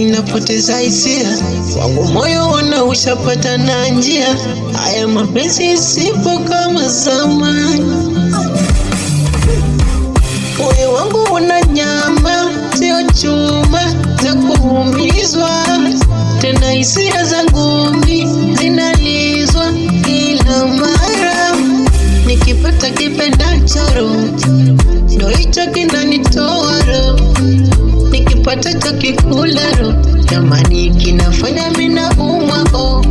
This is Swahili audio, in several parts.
zinapoteza hisia, wangu moyo ushapata na njia. Haya mapenzi sipo kama zamani, moyo wangu una nyama, sio chuma za kuumizwa tena. Hisia zangu zinalizwa kila mara, nikipata kipendacho ndo hicho kinanitoa roho, nikipata cha kikula roho jamani kinafanya mina umwa.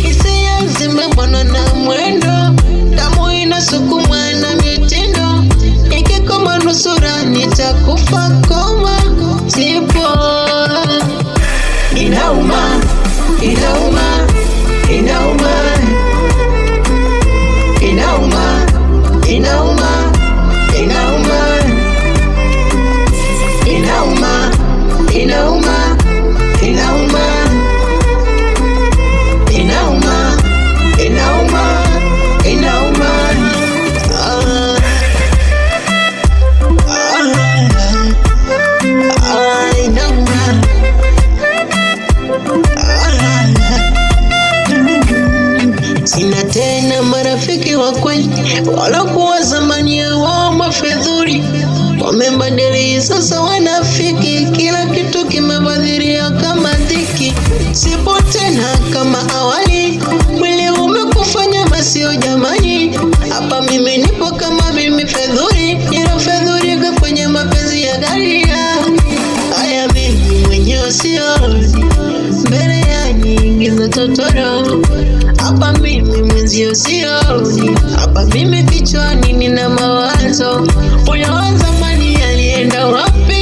Hisia zimebwana na mwendo, damu inasukumwa na mitindo, ikikoma nusura nitakufa koma sipo. Inauma, inauma, inauma, inauma, inauma, inauma, inauma, inauma, inauma, inauma, inauma, inauma. Sina tena marafiki wa kweli, walokuwa zamani wao mafedhuri, wamebadili sasa wanafiki, kila kitu kimebadilika kama dhiki. Sipo tena kama awali, mwili umekufanya masio jamani. Hapa mimi nipo kama mimi fedhuri, nilofedhurika kwenye mapenzi ya garia. Haya mimi mwenyewe sioni mbele ya nyingi za totoro. Hapa mimi mwenzio sioni, hapa mimi kichwani nina mawazo. Huyo wa zamani alienda wapi?